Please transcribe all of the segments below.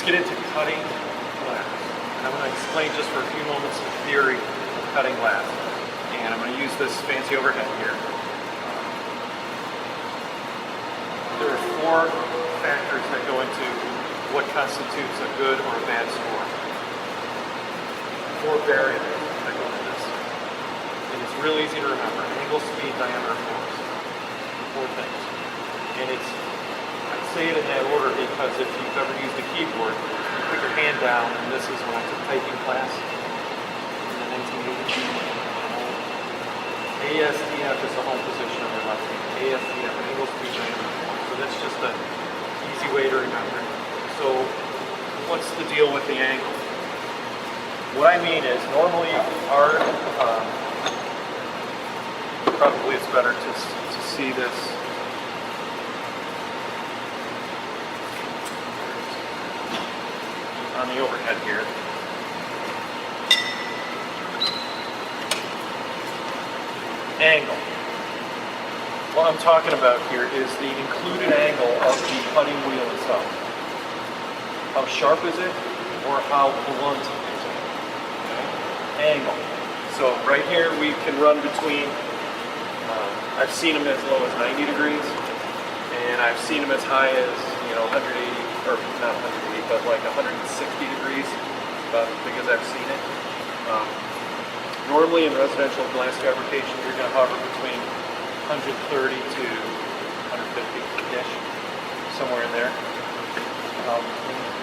Let's get into cutting glass. And I'm going to explain just for a few moments the theory of cutting glass. And I'm going to use this fancy overhead here. There are four factors that go into what constitutes a good or a bad score. Four variables that go into this. And it's real easy to remember. Angle, speed, diameter, force. Four things. And I say it in that order because if you've ever used a keyboard, you put your hand down, and this is when I took typing class in the 1980s. ASDF is the home position of your left hand. ASDF, angle, speed, diameter, force. So that's just an easy way to remember. So what's the deal with the angle? What I mean is normally our, probably it's better to see this. On the overhead here. Angle. What I'm talking about here is the included angle of the cutting wheel itself. How sharp is it, or how blunt is it? Okay. Angle. So right here we can run between, I've seen them as low as 90 degrees, and I've seen them as high as, 180, or not 180, but like 160 degrees, about as big as I've seen it. Normally in residential glass fabrication, you're going to hover between 130 to 150-ish, somewhere in there. And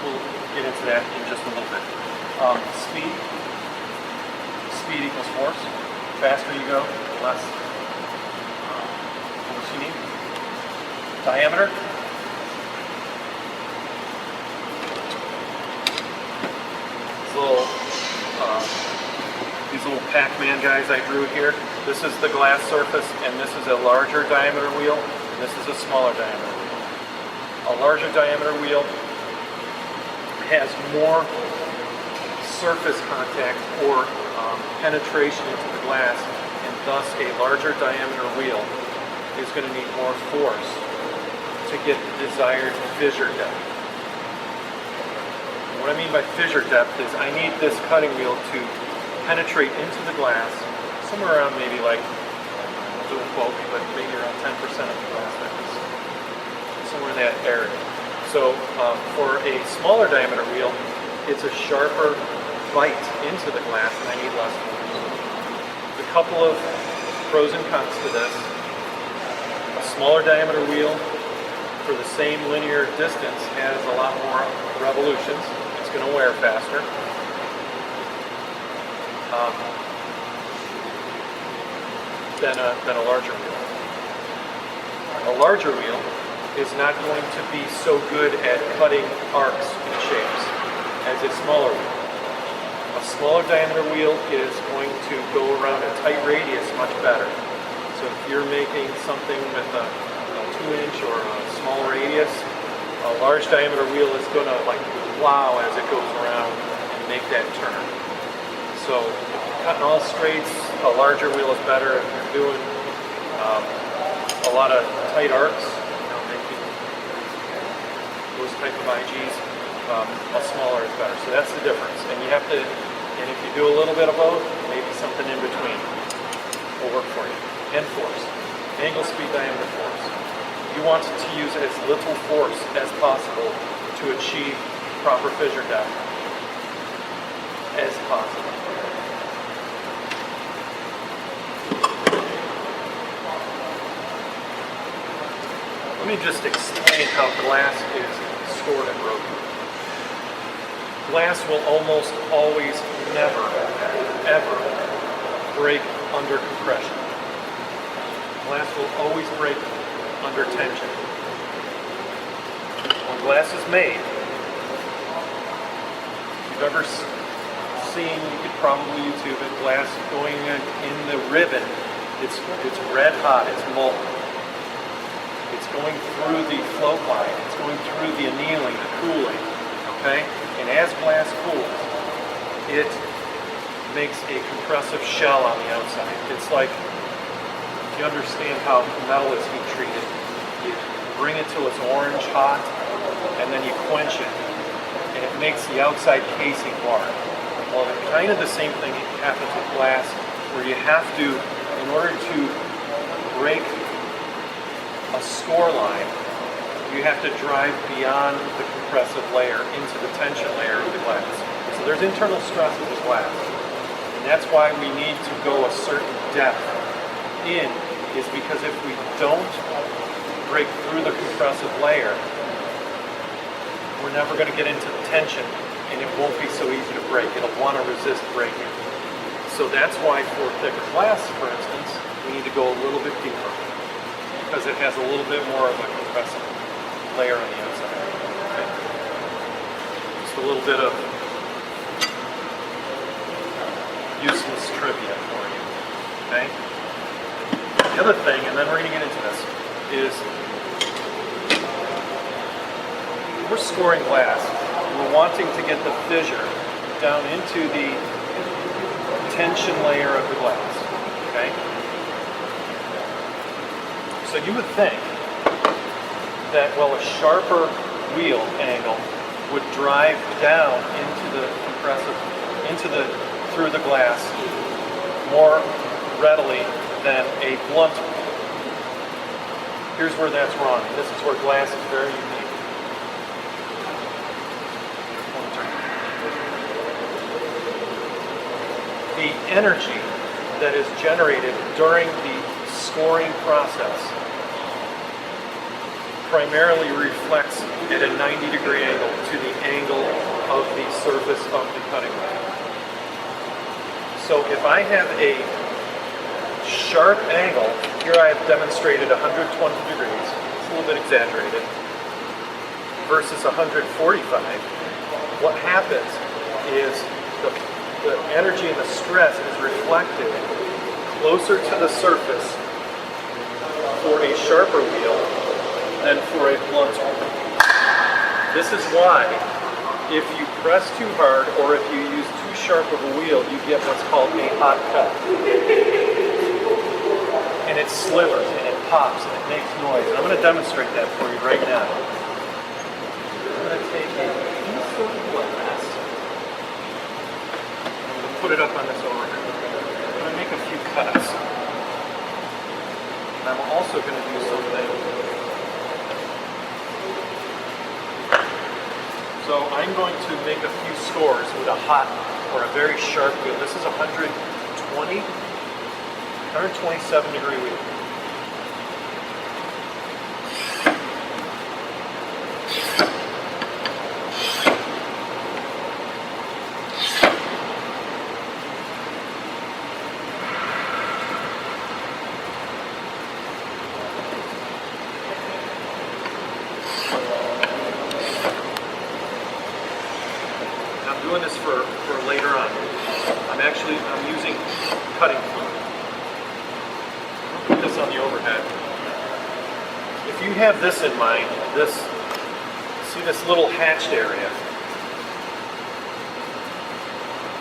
we'll get into that in just a little bit. Speed equals force. Faster you go, less force you need. Diameter. These little Pac-Man guys I drew here. This is the glass surface, and this is a larger diameter wheel, and this is a smaller diameter wheel. A larger diameter wheel has more surface contact or penetration into the glass, and thus a larger diameter wheel is going to need more force to get the desired fissure depth. What I mean by fissure depth is I need this cutting wheel to penetrate into the glass somewhere around maybe like, don't quote me, but maybe around 10% of the glass thickness, somewhere in that area. So for a smaller diameter wheel, it's a sharper bite into the glass, and I need less force. A couple of pros and cons to this. A smaller diameter wheel for the same linear distance has a lot more revolutions. It's going to wear faster. Than a larger wheel. A larger wheel is not going to be so good at cutting arcs and shapes as a smaller wheel. A smaller diameter wheel is going to go around a tight radius much better. So if you're making something with a 2-inch or a small radius, a large diameter wheel is going to like plow as it goes around and make that turn. So if you're cutting all straights, a larger wheel is better. If you're doing a lot of tight arcs, making those type of IGs, a smaller is better. So that's the difference. And you have to, and if you do a little bit of both, maybe something in between will work for you. And force. Angle, speed, diameter, force. You want to use as little force as possible to achieve proper fissure depth as possible. Let me just explain how glass is scored and broken. Glass will almost always never, ever break under compression. Glass will always break under tension. When glass is made, if you've ever seen, you could probably YouTube it, glass going in the ribbon, it's red hot, it's molten. It's going through the float line, it's going through the annealing, the cooling, okay? And as glass cools, it makes a compressive shell on the outside. It's like, if you understand how metal is heat treated, you bring it till it's orange hot, and then you quench it. and it makes the outside casing hard. Well, kind of the same thing happens with glass, where you have to, in order to break a score line, you have to drive beyond the compressive layer into the tension layer of the glass. So there's internal stress of the glass. And that's why we need to go a certain depth in, is because if we don't break through the compressive layer, we're never going to get into the tension, and it won't be so easy to break. It'll want to resist breaking. So that's why for thicker glass, for instance, we need to go a little bit deeper, because it has a little bit more of a compressive layer on the outside. Okay. Just a little bit of useless trivia for you. Okay. The other thing, and then we're going to get into this, is we're scoring glass. We're wanting to get the fissure down into the tension layer of the glass. Okay. So you would think that, well, a sharper wheel angle would drive down into the through the glass more readily than a blunt wheel. Here's where that's wrong. This is where glass is very unique. The energy that is generated during the scoring process primarily reflects at a 90-degree angle to the angle of the surface of the cutting blade. So if I have a sharp angle, here I have demonstrated 120 degrees, it's a little bit exaggerated, versus 145, what happens is the energy and the stress is reflected closer to the surface for a sharper wheel than for a blunt wheel. This is why if you press too hard or if you use too sharp of a wheel, you get what's called a hot cut. And it slivers and it pops and it makes noise. And I'm going to demonstrate that for you right now. I'm going to take a piece of glass. I'm going to put it up on this overhead. I'm going to make a few cuts. And I'm also going to do something. So I'm going to make a few scores with a hot or a very sharp wheel. This is 127 degree wheel. I'm doing this for later on. I'm using cutting fluid. Put this on the overhead. If you have this in mind, see this little hatched area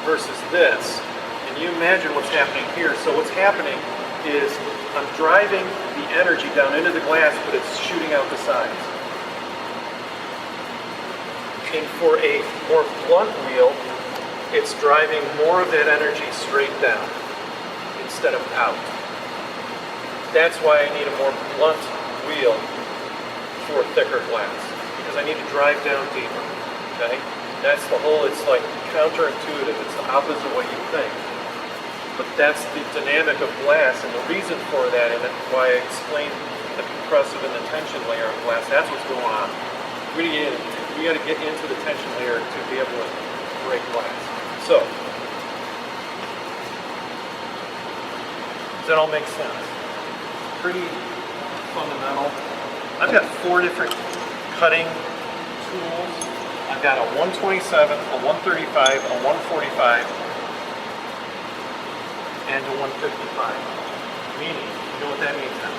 versus this, and you imagine what's happening here. So what's happening is I'm driving the energy down into the glass, but it's shooting out the sides. And for a more blunt wheel, it's driving more of that energy straight down instead of out. That's why I need a more blunt wheel for thicker glass, because I need to drive down deeper. Okay? That's the whole, it's like counterintuitive. It's the opposite of what you think. But that's the dynamic of glass, and the reason for that, and why I explained the compressive and the tension layer of glass, that's what's going on. We got to get into the tension layer to be able to break glass. So, does that all make sense? Pretty fundamental. I've got 4 different cutting tools. I've got a 127, a 135, a 145, and a 155. Meaning, you know what that means now?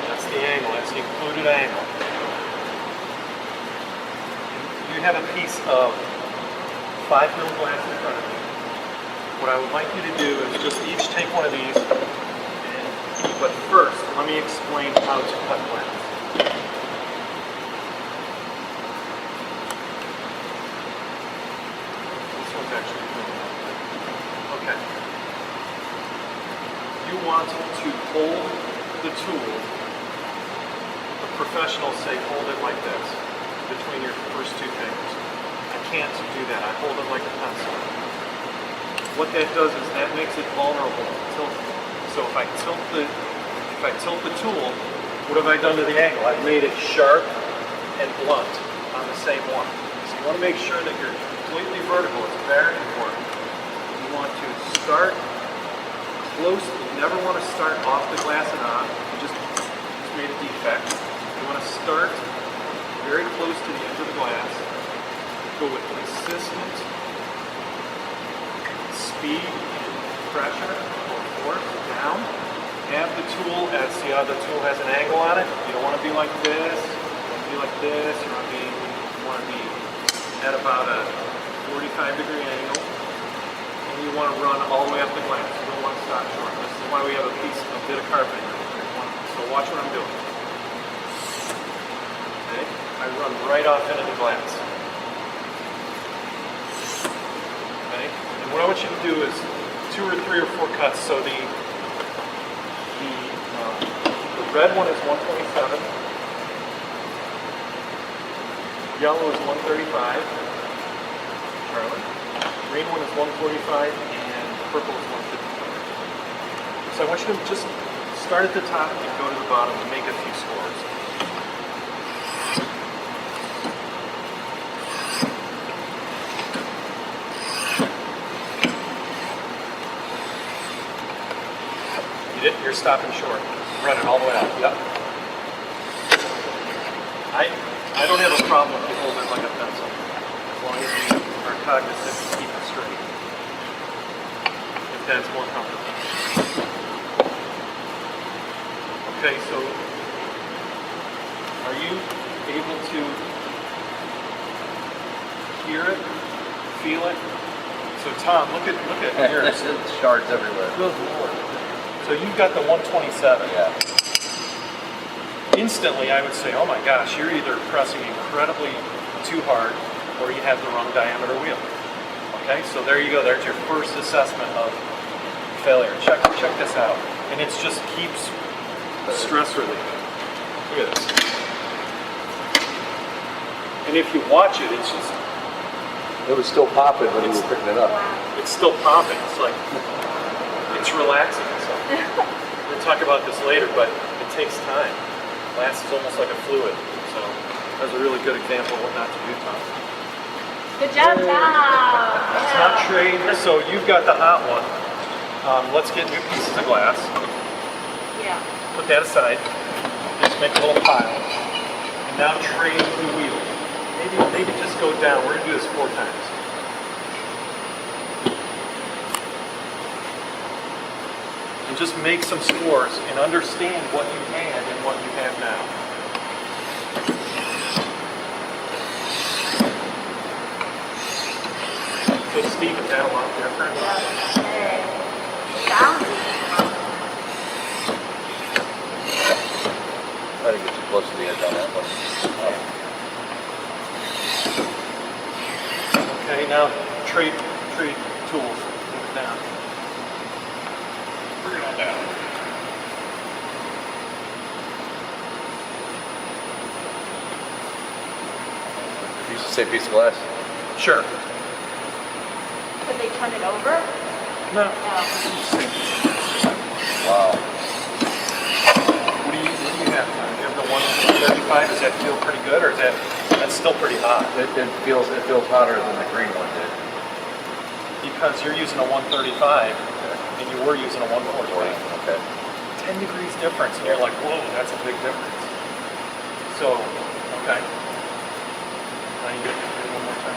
That's the angle, that's the included angle. You have a piece of 5 mil glass in front of you. What I would like you to do is just each take one of these, but first, let me explain how to cut glass. tool, the professionals say hold it like this, between your first two fingers. I can't do that. I hold it like a pencil. What that does is that makes it vulnerable to tilting. So if I tilt the tool, what have I done to the angle? I've made it sharp and blunt on the same one. So you want to make sure that you're completely vertical. It's very important. You want to start close. You never want to start off the glass and on. You just made a defect. You want to start very close to the edge of the glass. Go with consistent speed and pressure or force down. Have the tool as, see how the tool has an angle on it? You don't want to be like this. You want to be like this. You want to be at about a 45-degree angle. And you want to run all the way up the glass. You don't want to stop short. This is why we have a bit of carpeting right here. So watch what I'm doing. Okay? I run right off into the glass. Okay? And what I want you to do is 2 or 3 or 4 cuts. So the red one is 127. Yellow is 135. Charlie. Green one is 145, and purple is 155. So I want you to just start at the top and go to the bottom and make a few scores. You did? You're stopping short. Run it all the way out. Yep. I don't have a problem if you hold it like a pencil, as long as you are cognizant to keep it straight. If that's more comfortable. Okay, so are you able to hear it, feel it? So Tom, look at yours. Shards everywhere. Good Lord. So you've got the 127. Yeah. Instantly, I would say, oh my gosh, you're either pressing incredibly too hard or you have the wrong diameter wheel. Okay, so there you go. There's your first assessment of failure. Check this out. And it just keeps stress relief. Look at this. And if you watch it, it's just... It was still popping when you were picking it up. It's still popping. It's like, it's relaxing. So we'll talk about this later, but it takes time. Glass is almost like a fluid. So that's a really good example of what not to do, Tom. Good job, Tom. It's not trade. So you've got the hot one. Let's get new pieces of glass. Yeah. Put that aside. Just make a little pile. And now trade the wheel. Maybe just go down. We're going to do this 4 times. And just make some scores and understand what you had and what you have now. So Steve, is that a lot different? Try to get you close to the edge on that one. Okay, now trade tools. Move it down. Bring it on down. You used to say piece of glass? Sure. Could they turn it over? No. Wow. What do you have? You have the 135. Does that feel pretty good, or is that's still pretty hot? It feels hotter than the green one did. Because you're using a 135 and you were using a 145. Okay. 10 degrees difference, and you're like, whoa, that's a big difference. So, okay. Now you get it one more time.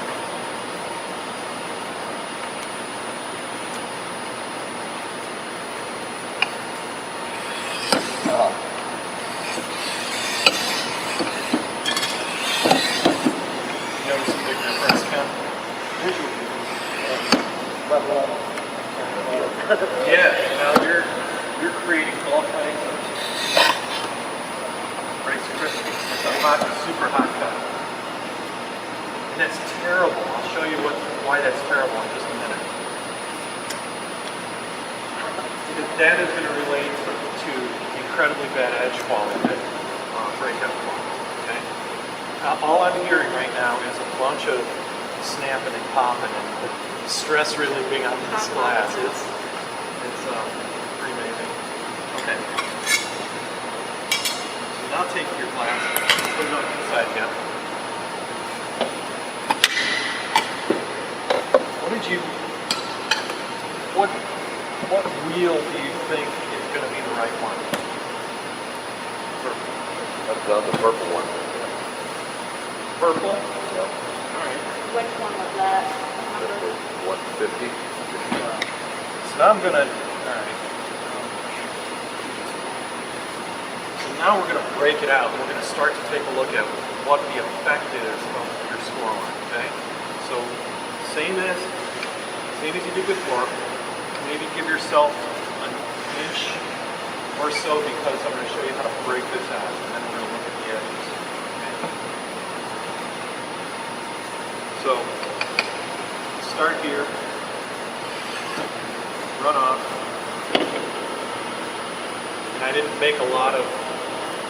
Oh. Notice a big difference, Ken? Yeah, now you're creating all kinds of Rice Krispies. It's a hot, super hot cut. And that's terrible. I'll show you why that's terrible in just a minute. That is going to relate to incredibly bad edge quality, breakout quality. Okay. All I'm hearing right now is a bunch of snapping and popping and stress relieving on this glass. It's pretty amazing. Okay. So now take your glass, put it on the side again. What wheel do you think is going to be the right one? I've done the purple one. Purple? Yeah. All right. Which one was that? 150. So now I'm going to, all right. So now we're going to break it out. We're going to start to take a look at what the effect is of your score line, okay? So same as you did before. Maybe give yourself an inch or so because I'm going to show you how to break this out, and then we're going to look at the edges. Okay? So start here, run off, and I didn't make a lot of.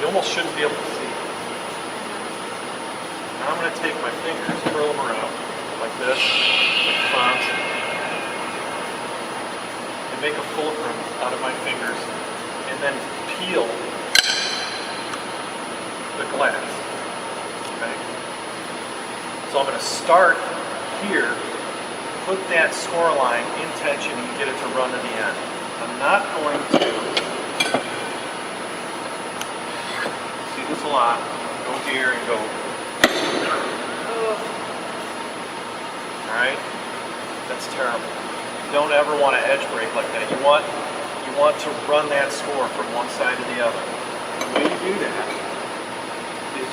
You almost shouldn't be able to see. Now I'm going to take my fingers, curl them around like this, like fonts. Make a fulcrum out of my fingers and then peel the glass. Okay? So I'm going to start here, put that score line in tension and get it to run to the end. I'm not going to see this a lot. Go here and go. Alright? That's terrible. You don't ever want to edge break like that. You want to run that score from one side to the other. The way you do that is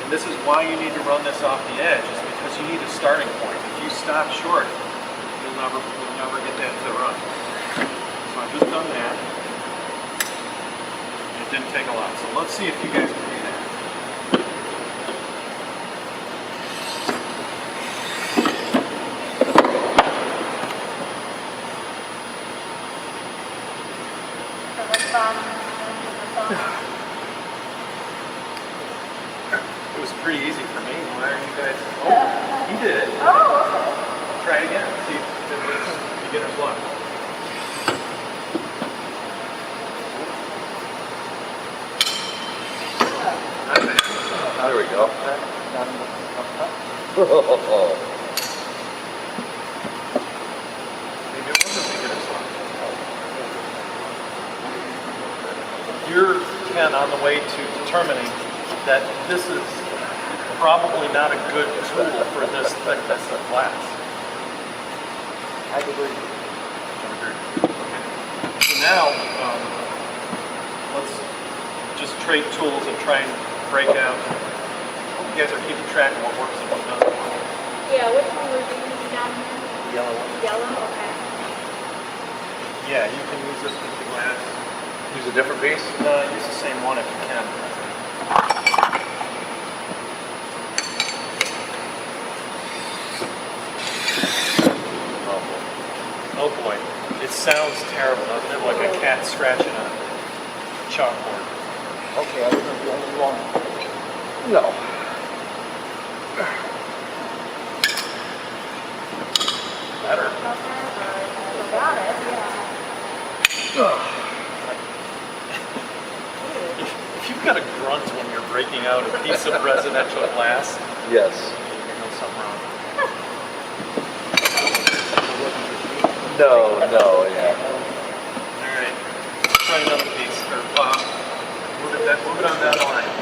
and this is why you need to run this off the edge, is because you need a starting point. If you stop short, you'll never get that to run. So I've just done that. It didn't take a lot. So let's see if you guys can do that. It was pretty easy for me. Why are you guys? Oh, he did it. Oh, okay. Try it again. See if it's beginner's luck. There we go. Maybe it wasn't beginner's luck. You're, Ken, on the way to determining that this is probably not a good tool for this thickness of glass. I agree. Okay. So now, let's just trade tools and try and break out. You guys are keeping track of what works and what doesn't work. Yeah, which one was you using down here? Yellow one. Yellow, okay. Yeah, you can use this with the glass. Use a different piece? Use the same one if you can. Oh boy, it sounds terrible, doesn't it? Like a cat scratching a chalkboard. Okay, I wasn't the only one. No. Better. Got it, yeah. If you've got a grunt when you're breaking out a piece of residential glass, Yes. you know something wrong. No, yeah. All right, try another piece, or move it on down the line.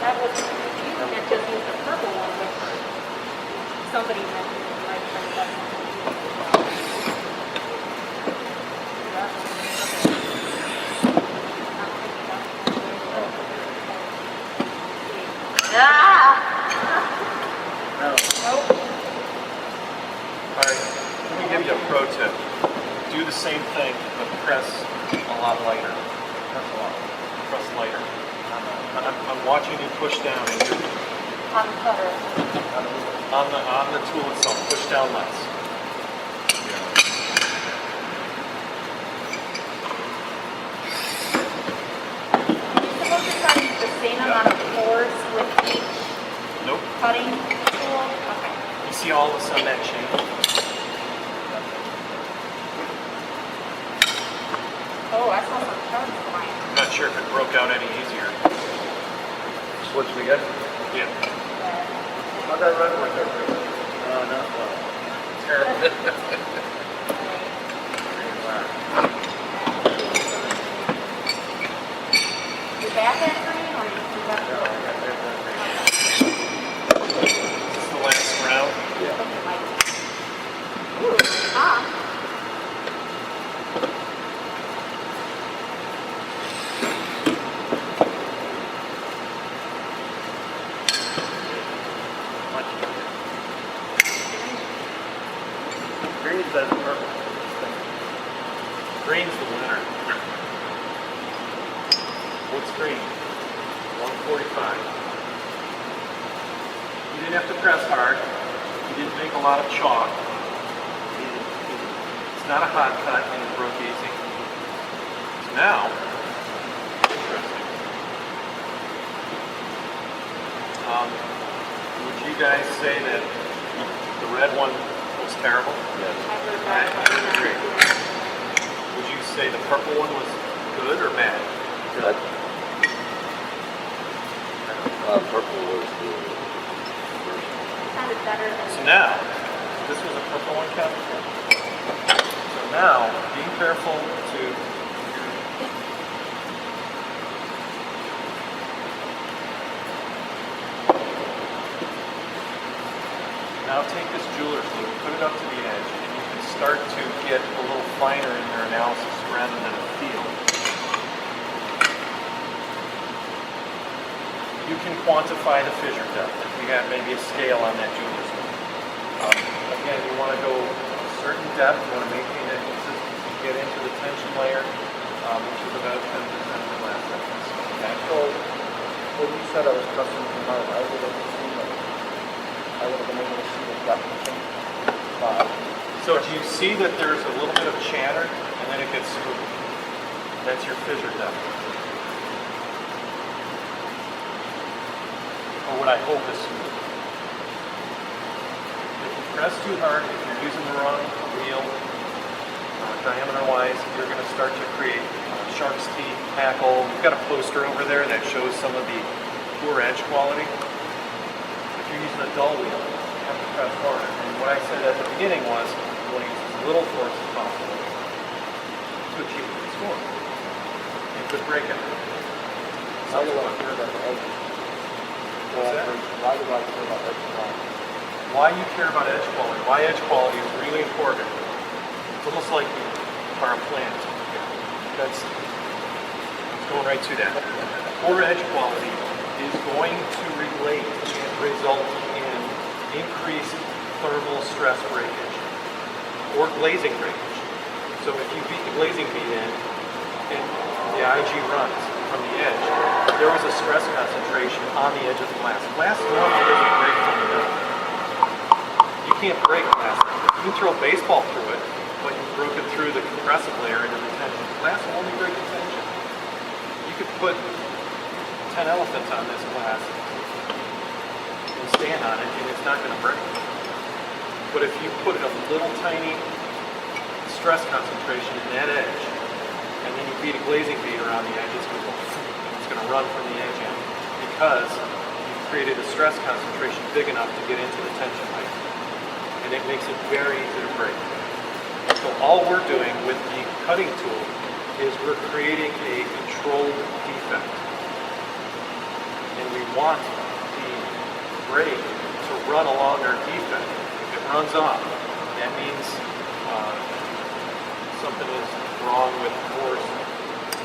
That was, you had just used the purple one, which somebody might have done. Ah! No. Nope. All right, let me give you a pro tip. Do the same thing, but press a lot lighter. Press lighter. I'm watching you push down, and you're On the cutter. on the tool itself. Push down less. cutting tool? Okay. You see all this on that chain? Oh, I saw some shards flying. I'm not sure if it broke out any easier. Switch it again? Yeah. How'd that red one go? Not well. Terrible. Is that green or is that Is this the last round? Ooh, ah. Green's better than purple. Green's the winner. What's green? 145. You didn't have to press hard. You didn't make a lot of chalk. It's not a hot cut and it broke easy. So now, interesting. Would you guys say that the red one was terrible? Yes. I would agree. Would you say the purple one was good or bad? Good. Purple was the first. Sounded better than. So now, this was a purple one, Kevin. So now, be careful to now take this jeweler's loop, put it up to the edge, and you can start to get a little finer in your analysis rather than a feel. You can quantify the fissure depth if you have maybe a scale on that jeweler's loop. Again, you want to go a certain depth, you want to maintain that consistency, get into the tension layer, which is about 10% of the glass thickness. Okay? So, when you said I was pressing from hard, I would have seen it. I would have been able to see the depth change. So do you see that there's a little bit of chatter and then it gets smooth? That's your fissure depth. Or what I hope is smooth. If you press too hard, if you're using the wrong wheel, diameter-wise, you're going to start to create shark's teeth, hackle. We've got a poster over there that shows some of the poor edge quality. If you're using a dull wheel, you have to press harder. And what I said at the beginning was, you want to use as little force as possible to achieve the score. You could break it. Why do I care about the edges? What's that? Why do I care about edge quality? Why you care about edge quality? Why edge quality is really important. It's almost like you are a plant. That's going right to that. Poor edge quality is going to relate and result in increased thermal stress breakage or glazing breakage. So if you beat the glazing bead in and the IG runs from the edge, there was a stress concentration on the edge of the glass. Glass normally doesn't break from the middle. You can't break glass. You can throw a baseball through it, but you've broken through the compressive layer into the tension. Glass will only break the tension. You could put 10 elephants on this glass and stand on it, and it's not going to break. But if you put a little tiny stress concentration in that edge, and then you beat a glazing bead around the edge, it's going to run from the edge in, because you've created a stress concentration big enough to get into the tension layer. And it makes it very easy to break. So all we're doing with the cutting tool is we're creating a controlled defect. And we want the braid to run along our defect. If it runs off, that means something is wrong with force,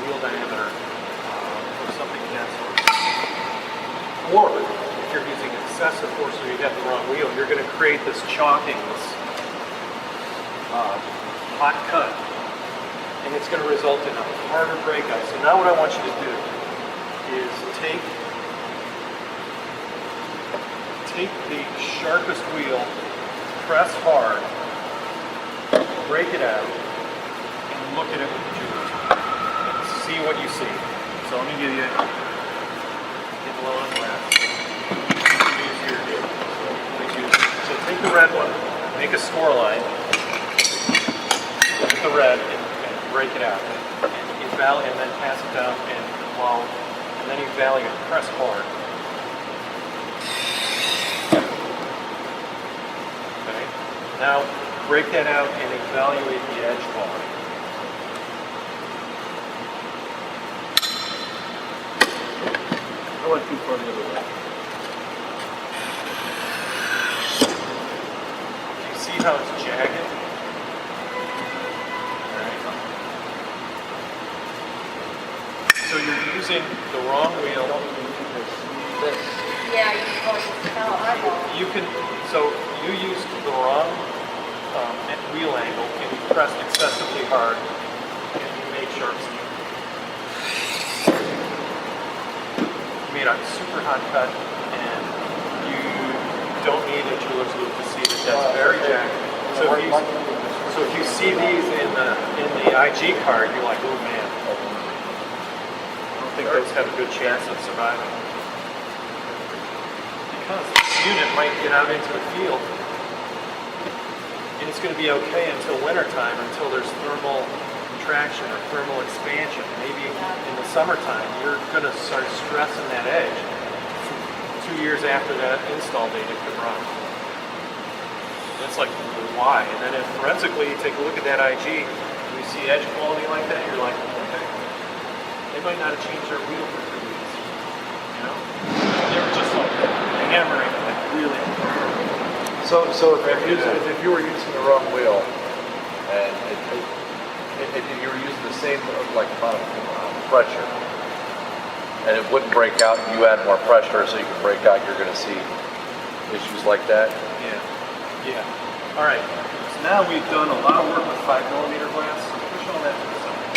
wheel diameter, or something of that sort. Or if you're using excessive force or you have the wrong wheel, you're going to create this chalking, this hot cut, and it's going to result in a harder breakout. So now what I want you to do is take the sharpest wheel, press hard, break it out, and look at it with the jeweler. And see what you see. So let me give you, get low on glass. Use your the red one, make a score line, look at the red, and break it out. And then pass it down, and then evaluate, press hard. Okay. Now break that out and evaluate the edge quality. I went too far the other way. Do you see how it's jagged? So you're using the wrong wheel. This. Yeah, you can always tell. I won't. You can, so you used the wrong wheel angle and you pressed excessively hard and you made sharp steel. You made a super hot cut and you don't need a jeweler's loupe to see that that's very jagged. So if you see these in the IG card, you're like, oh man. I think those have a good chance of surviving. Because this unit might get out into the field and it's going to be okay until wintertime, until there's thermal contraction or thermal expansion. Maybe in the summertime, you're going to start stressing that edge. 2 years after that install date, it could run. That's like why. And then if forensically you take a look at that IG, and you see edge quality like that, you're like, okay. They might not have changed their wheel for 2 weeks. You know? They were just like hammering, like really. So if you were using the wrong wheel, and if you were using the same like amount of pressure, and it wouldn't break out, and you add more pressure so you can break out, you're going to see issues like that. Yeah. All right. So now we've done a lot of work with 5mm glass. So push all that to the side.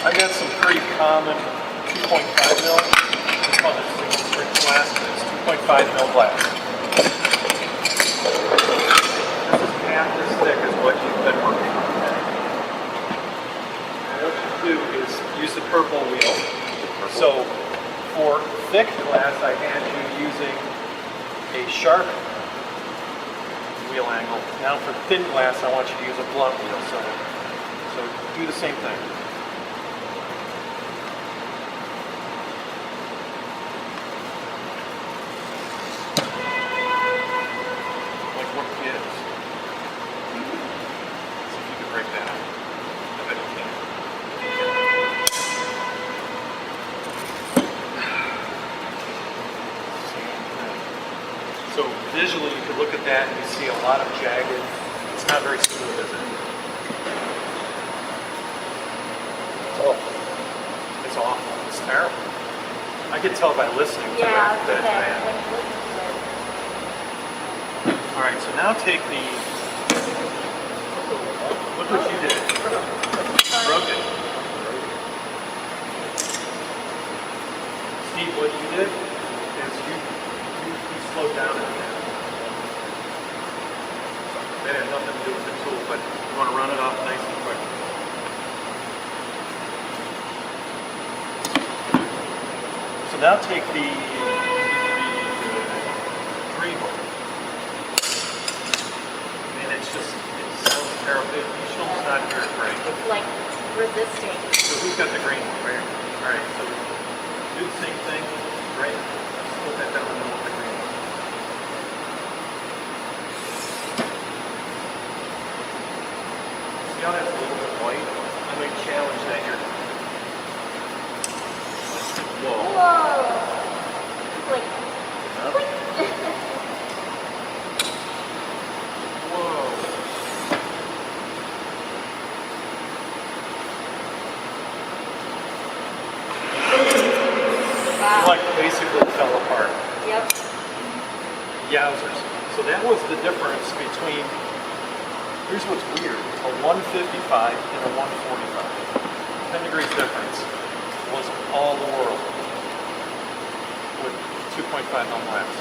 I got some pretty common 2.5 mil. We call this single strip glass, but it's 2.5 mil glass. This is half this thick is what you've been working on. And what you do is use the purple wheel. So for thick glass, I had you using a sharp wheel angle. Now for thin glass, I want you to use a blunt wheel. So do the same thing. Like what gives? See if you can break that out. I bet you can. So visually, you could look at that and you see a lot of jagged. It's not very smooth, is it? Oh, It's awful. It's terrible. I could tell by listening to Yeah, that it's bad. All right, so now take the. Look what you did. Broke it. Steve, what you did is you slowed down at the end. That had nothing to do with the tool, but you want to run it off nice and quick. So now take the green one. And it's just, it sounds terrible. The shield's not here great. It's like resisting. So who's got the green one? Right here. All right, so do the same thing. Right. Split that down the middle with the green one. See how that's a little bit white? I might challenge that here. Whoa. Whoa! Like, Whoa. wow. Like basically fell apart. Yep. Yowzers. So that was the difference between, here's what's weird, a 155 and a 145. 10 degrees difference was all the world with 2.5 mil glass.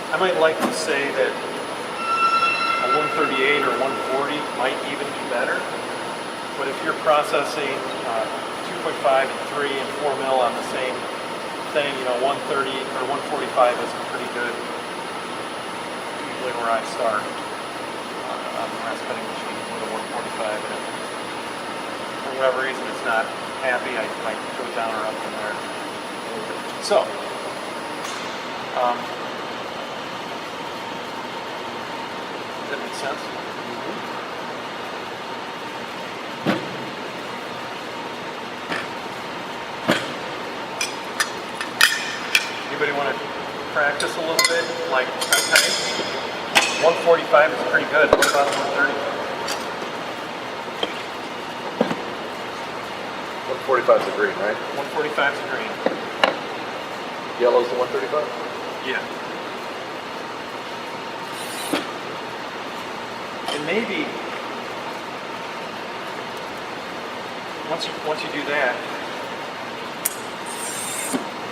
I might like to say that a 138 or 140 might even be better, but if you're processing 2.5 and 3 and 4 mil on the same thing, 130 or 145 is pretty good. Usually where I start on the brass cutting machine with a 145, and if for whatever reason it's not happy, I might go down or up from there. So, does that make sense? Anybody want to practice a little bit? Like, okay, 145 is pretty good. What about 130? 145 is the green, right? 145 is green. Yellow's the 135? Yeah. And maybe once you do that,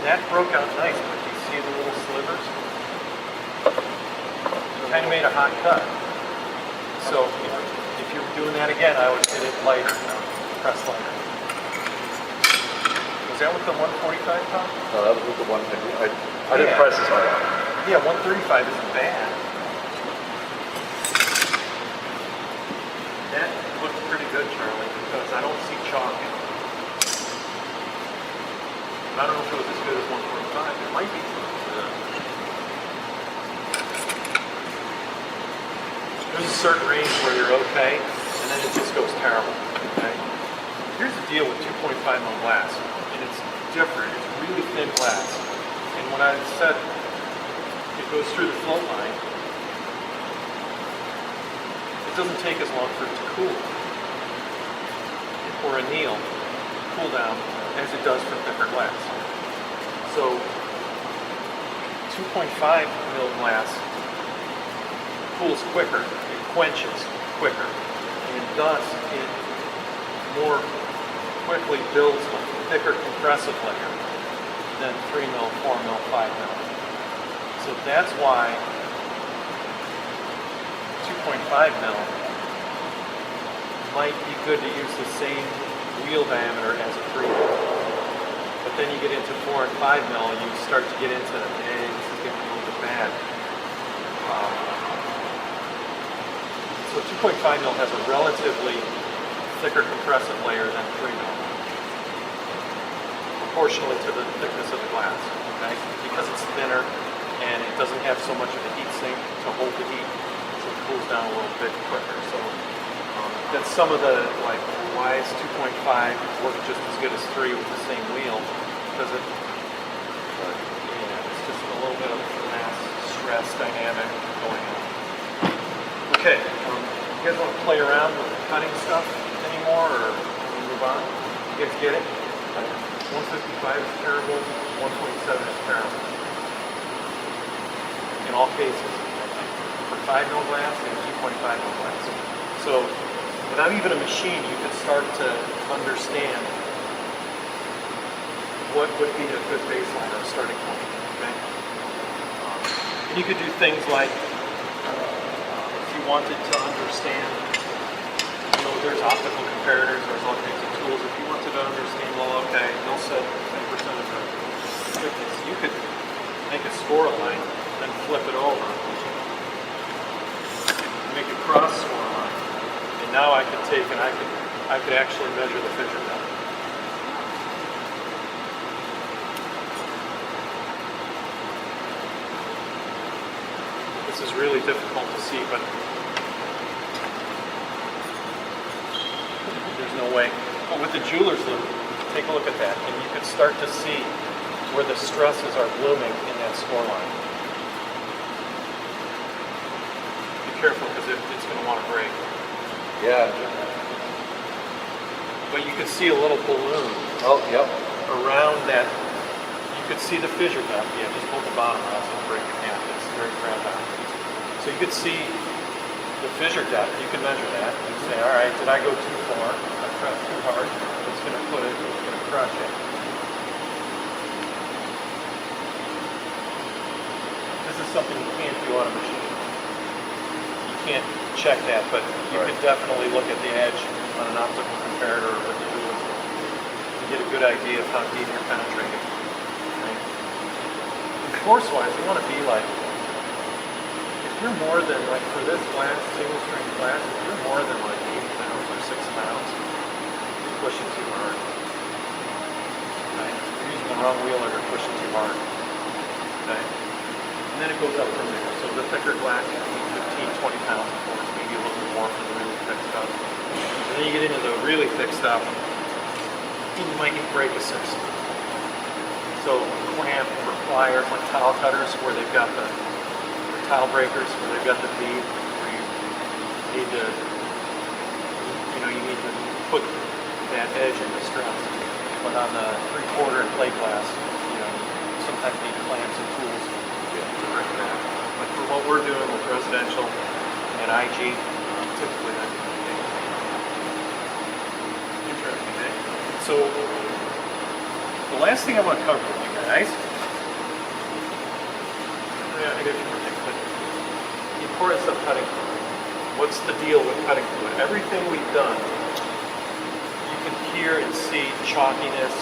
that broke out nice, but you see the little slivers? Kind of made a hot cut. So if you were doing that again, I would hit it lighter, press lighter. Was that with the 145 pound? No, that was with the 150. I didn't Yeah. press as hard. Yeah, 135 isn't bad. That looked pretty good, Charlie, because I don't see chalk in it. I don't know if it was as good as 145. It might be. There's a certain range where you're okay, and then it just goes terrible. Okay? Here's the deal with 2.5 mil glass, and it's different. It's really thin glass. And when I said it goes through the float line, it doesn't take as long for it to cool or anneal, cool down, as it does for thicker glass. So 2.5 mil glass cools quicker, it quenches quicker, and thus it more quickly builds a thicker compressive layer than 3 mil, 4 mil, 5 mil. So that's why 2.5 mil might be good to use the same wheel diameter as a 3 mil. But then you get into 4 and 5 mil and you start to get into, hey, this is getting a little bit bad. So 2.5 mil has a relatively thicker compressive layer than 3 mil, proportionally to the thickness of the glass, okay? Because it's thinner and it doesn't have so much of a heat sink to hold the heat, so it cools down a little bit quicker. So that's some of the, like, why is 2.5 work just as good as 3 with the same wheel? Because it's just a little bit of mass stress dynamic going on. Okay, you guys want to play around with the cutting stuff anymore, or can we move on? You guys get it? 155 is terrible, 127 is terrible. In all cases, for 5 mil glass and 2.5 mil glass. So, without even a machine, you can start to understand what would be a good baseline or a starting point. Okay? And you could do things like, if you wanted to understand, there's optical comparators, there's all kinds of tools. If you wanted to understand, well, okay, they'll set 10% of the thickness. You could make a score line, then flip it over, make a cross score line. And now I could take and I could actually measure the fissure depth. This is really difficult to see, but there's no way. But with the jeweler's loop, take a look at that, and you can start to see where the stresses are blooming in that score line. Be careful, because it's going to want to break. Yeah. But you can see a little balloon. Oh, yep. Around that. You could see the fissure depth. Yeah, just hold the bottom or else it'll break in half. It's very fragile. So you could see the fissure depth. You can measure that and say, all right, did I go too far? I pressed too hard. It's going to crush it. This is something you can't do on a machine. You can't check that, but you can definitely look at the edge on an optical comparator or with the jeweler to get a good idea of how deep you're penetrating. Right? force-wise, you want to be like, if you're more than, like for this glass, single strength glass, if you're more than like 8 pounds or 6 pounds, you're pushing too hard. Right? You're using the wrong wheel or you're pushing too hard. Okay? And then it goes up from there. So the thicker glass, you need 15, 20 pounds of force, maybe a little bit more for the really thick stuff. And then you get into the really thick stuff, and you might need brake assist. So clamp or pliers, like tile cutters, where they've got the tile breakers, where they've got the bead, where you need to, you need to put that edge in the stress. But on the 3/4 and plate glass, sometimes need clamps and tools to break that. But for what we're doing with residential and IG, typically that's the case. Interesting, eh? So the last thing I want to cover with you guys, I got a few more things, but the importance of cutting fluid. What's the deal with cutting fluid? Everything we've done, you can hear and see chalkiness,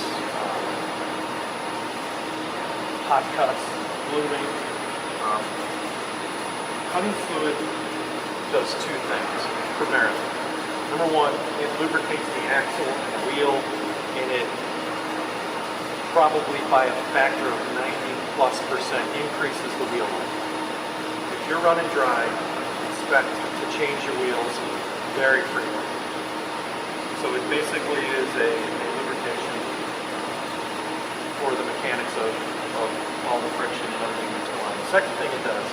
hot cuts, blooming. Cutting fluid does two things, primarily. Number one, it lubricates the axle and the wheel, and it probably by a factor of 90+% increases the wheel life. If you're running dry, expect to change your wheels very frequently. So it basically is a lubrication for the mechanics of all the friction and everything that's going on. The second thing it does,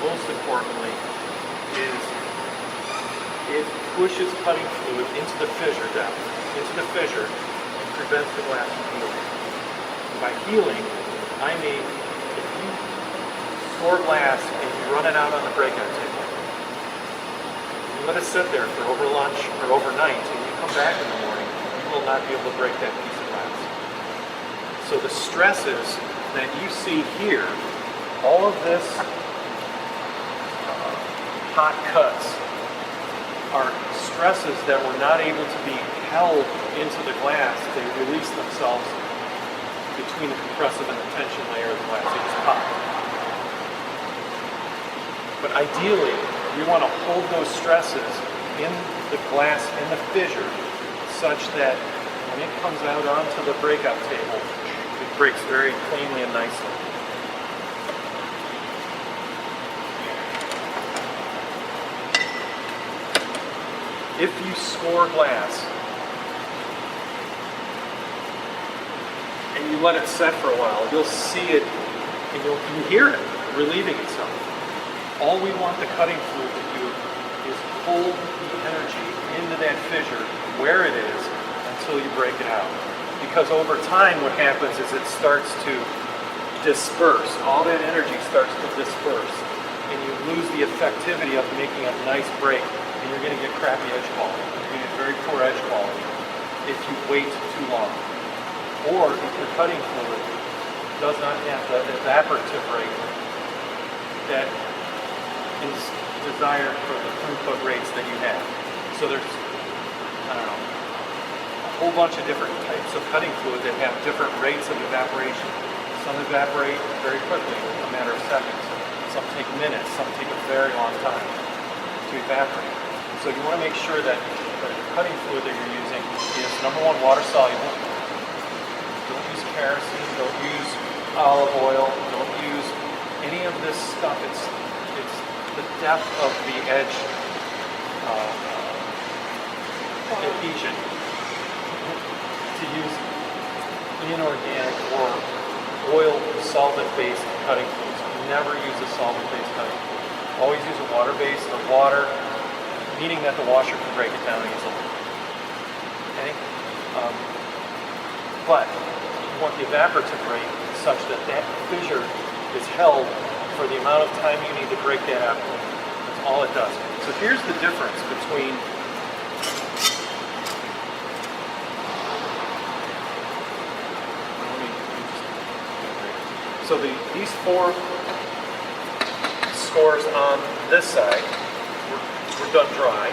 most importantly, is it pushes cutting fluid into the fissure depth, into the fissure, and prevents the glass from healing. And by healing, I mean if you store glass and you run it out on the breakout table, you let it sit there for over lunch or overnight, and you come back in the morning, you will not be able to break that piece of glass. So the stresses that you see here, all of this hot cuts are stresses that were not able to be held into the glass. They release themselves between the compressive and the tension layer of the glass. They just pop. But ideally, we want to hold those stresses in the glass, in the fissure, such that when it comes out onto the breakout table, it breaks very cleanly and nicely. If you score glass and you let it set for a while, you'll see it and you hear it relieving itself. All we want the cutting fluid to do is hold the energy into that fissure where it is until you break it out. Because over time what happens is it starts to disperse. All that energy starts to disperse and you lose the effectivity of making a nice break. And you're going to get crappy edge quality. You're going to get very poor edge quality if you wait too long. Or if your cutting fluid does not have the evaporative rate that is desired for the throughput rates that you have. So there's, a whole bunch of different types of cutting fluid that have different rates of evaporation. Some evaporate very quickly, in a matter of seconds. Some take minutes, some take a very long time to evaporate. So you want to make sure that the cutting fluid that you're using is, number one, water soluble. Don't use kerosene, don't use olive oil, don't use any of this stuff. It's the depth of the edge adhesion to use inorganic or oil solvent-based cutting fluids. Never use a solvent-based cutting fluid. Always use a water-based or water, meaning that the washer can break it down easily. Okay? But you want the evaporative rate such that that fissure is held for the amount of time you need to break that out. That's all it does. So here's the difference between these four scores on this side were done dry.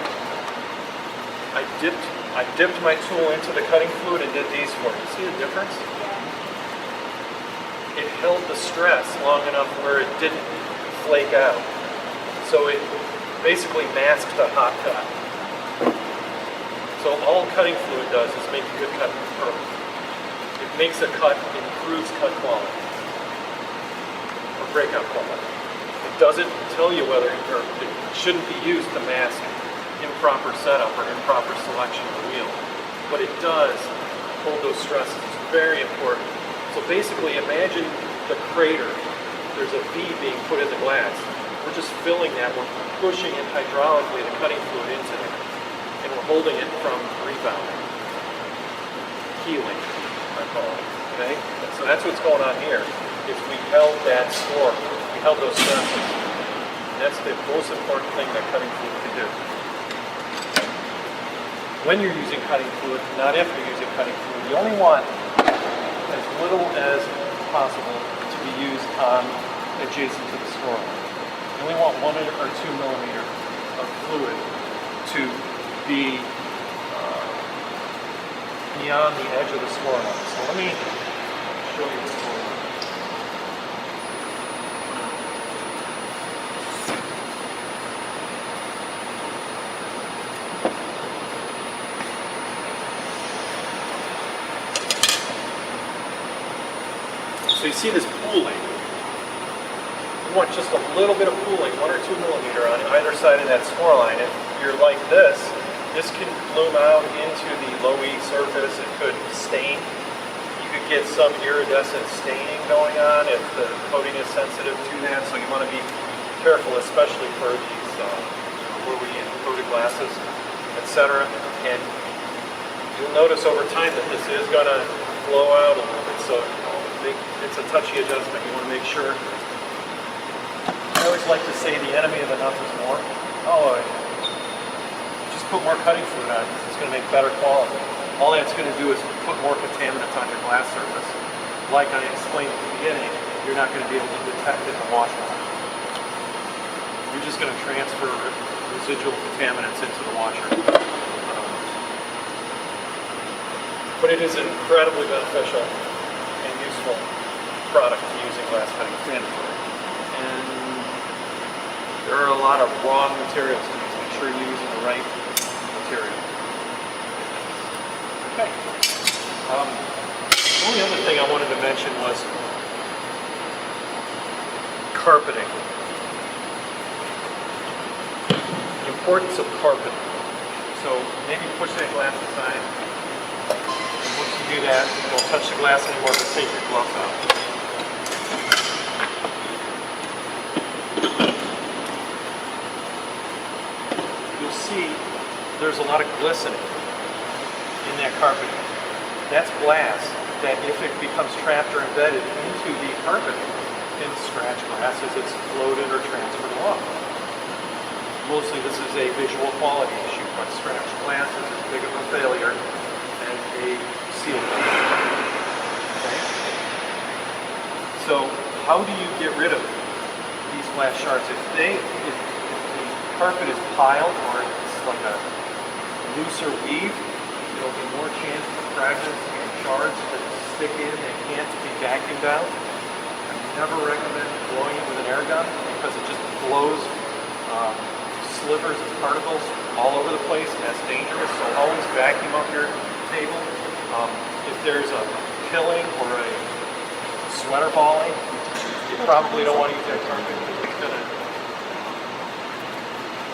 I dipped my tool into the cutting fluid and did these for you. See the difference? It held the stress long enough where it didn't flake out. So it basically masks the hot cut. So all cutting fluid does is make a good cut perfect. It makes a cut, improves cut quality or breakout quality. It doesn't tell you whether or it shouldn't be used to mask improper setup or improper selection of the wheel. But it does hold those stresses. It's very important. So basically imagine the crater. There's a V being put in the glass. We're just filling that. We're pushing it hydraulically, the cutting fluid into there. And we're holding it from rebounding. Healing, I call it. Okay? So that's what's going on here, is we held that score. We held those stresses. And that's the most important thing that cutting fluid can do. When you're using cutting fluid, not if you're using cutting fluid, you only want as little as possible to be used on adjacent to the score line. You only want 1 or 2 millimeter of fluid to be beyond the edge of the score line. So let me show you the score line. So you see this pooling. You want just a little bit of pooling, 1 or 2 millimeter on either side of that score line. If you're like this can bloom out into the low E surface. It could stain. You could get some iridescent staining going on if the coating is sensitive to that. So you want to be careful, especially for these where we coated glasses, etc. And you'll notice over time that this is going to flow out a little bit. So it's a touchy adjustment. You want to make sure. I always like to say the enemy of enough is more. Just put more cutting fluid on because it's going to make better quality. All that's going to do is put more contaminants on your glass surface. Like I explained at the beginning, you're not going to be able to detect it in the wash line. You're just going to transfer residual contaminants into the washer. But it is incredibly beneficial and useful product to use in glass cutting. It's mandatory. And there are a lot of wrong materials to use. Make sure you're using the right material. Okay. The only other thing I wanted to mention was carpeting. The importance of carpeting. So maybe push that glass aside. And once you do that, don't touch the glass anymore, but take your gloves out. You'll see there's a lot of glistening in that carpeting. That's glass that if it becomes trapped or embedded into the carpeting can scratch glass as it's floated or transferred along. Mostly this is a visual quality issue, but scratched glass is as big of a failure as a sealed glass. Okay? So how do you get rid of these glass shards? If the carpet is piled or it's like a looser weave, there'll be more chance for fragments and shards to stick in that can't be vacuumed out. I never recommend blowing it with an air gun because it just blows slivers of particles all over the place, and that's dangerous. So always vacuum up your table. If there's a killing or a sweater balling, you probably don't want to use that carpet because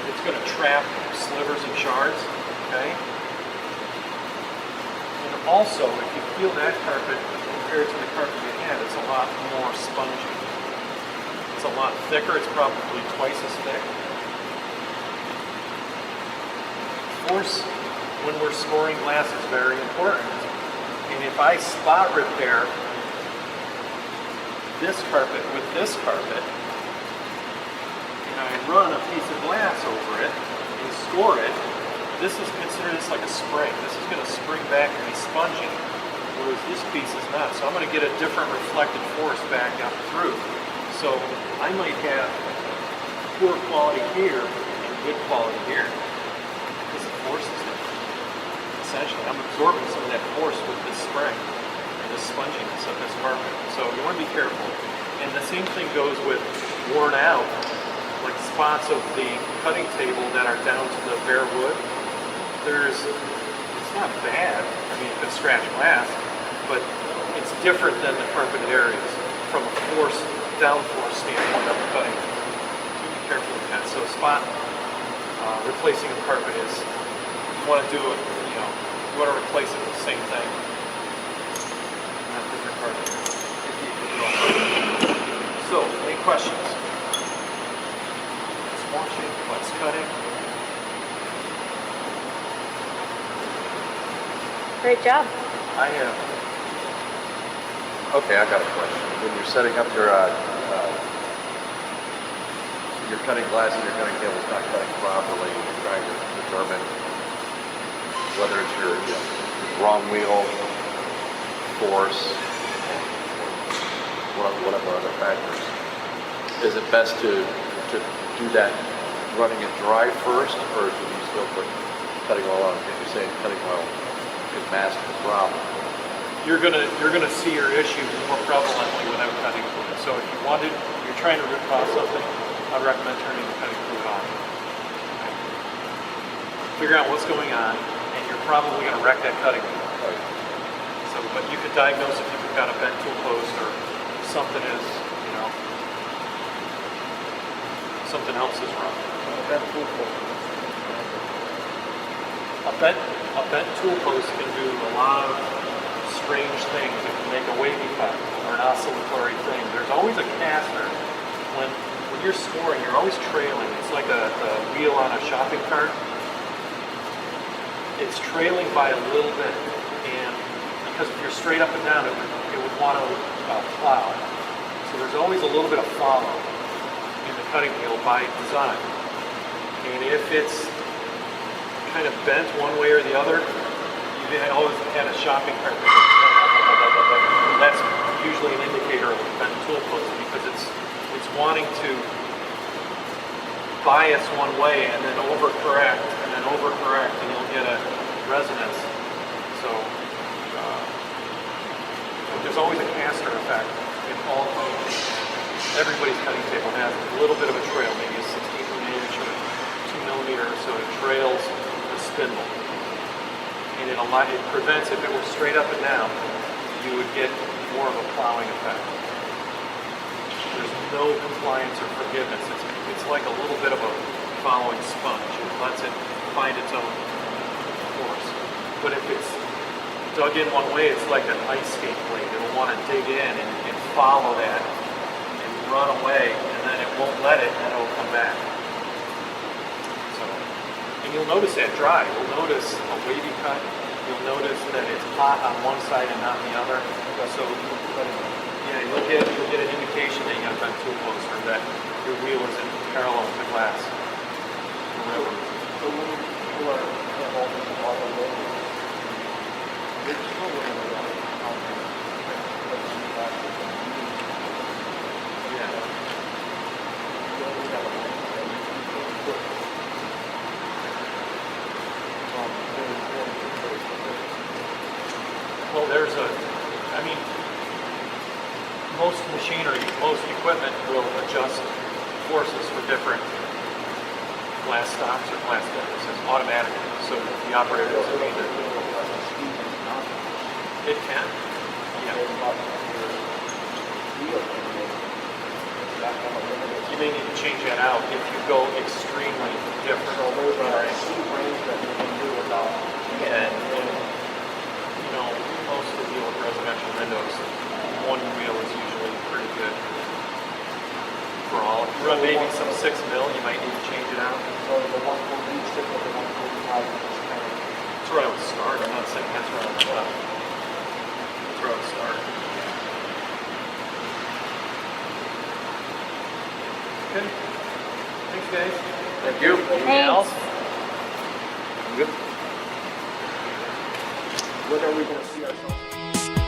it's gonna trap slivers and shards. Okay. And also, if you feel that carpet compared to the carpet you had, it's a lot more spongy. It's a lot thicker. It's probably twice as thick. Force when we're scoring glass is very important. And if I spot repair this carpet with this carpet, and I run a piece of glass over it and score it, this is considered like a spring. This is going to spring back and be spongy, whereas this piece is not. So I'm going to get a different reflected force back up through. So I might have poor quality here and good quality here. Because the force is different. Essentially, I'm absorbing some of that force with this spring. and the sponginess of this carpet. So you want to be careful. And the same thing goes with worn out, like spots of the cutting table that are down to the bare wood. It's not bad. I mean, it could scratch glass, but it's different than the carpeted areas from a downforce standpoint of the cutting. So be careful with that. So replacing a carpet is, you want to do it, you want to replace it with the same thing, not different carpet. So, any questions? Let's washing, let's cutting. Great job. I have. Okay, I got a question. When you're setting up your cutting glass and your cutting table is not cutting properly, you're trying to determine whether it's your wrong wheel, force, whatever other factors. Is it best to do that running it dry first, or should you still put cutting oil on? If you're saying cutting oil could mask the problem. You're gonna see your issue more prevalently without cutting fluid. So if you're trying to root cause something, I'd recommend turning the cutting fluid on. Okay. Figure out what's going on, and you're probably gonna wreck that cutting wheel. So, but you could diagnose if you've got a bent tool post or something is, something else is wrong. Bent tool post. A bent tool post can do a lot of strange things. It can make a wavy cut or an oscillatory thing. There's always a caster. When you're scoring, you're always trailing. It's like the wheel on a shopping cart. It's trailing by a little bit, and because if you're straight up and down, it would want to plow. So there's always a little bit of follow in the cutting wheel by design. And if it's kind of bent one way or the other, you've always had a shopping cart. That's usually an indicator of a bent tool post, because it's wanting to bias one way and then overcorrect and you'll get a resonance. So there's always a caster effect in all everybody's cutting table has a little bit of a trail, maybe a 16th of an inch or 2 millimeter or so. It trails the spindle, and it prevents, if it were straight up and down, you would get more of a plowing effect. There's no compliance or forgiveness. It's like a little bit of a following sponge. It lets it find its own course. But if it's dug in one way, it's like an ice skate blade. It'll want to dig in and follow that and run away, and then it won't let it, and it'll come back. So, and you'll notice that dry. You'll notice a wavy cut. You'll notice that it's hot on one side and not the other. So, yeah, you'll get an indication that you have bent tool post, or that your wheel is in parallel with the glass. So when people are involved in all the way, there's no way around how to Well, most machinery, most equipment will adjust forces for different glass stops or glass thicknesses automatically, so the operator doesn't need to. It can. Yeah. You may need to change that out if you go extremely different. So there's a speed range that you can do without. And most of the deal with residential windows, one wheel is usually pretty good for all. If you run maybe some 6 mil, you might need to change it out. So the 140 stick with the 145 is kind of. That's where I would start. I'm not saying that's where I would stop. That's where I would start. Okay. Thanks, guys. Thank you. Anything else? Good. When are we going to see ourselves?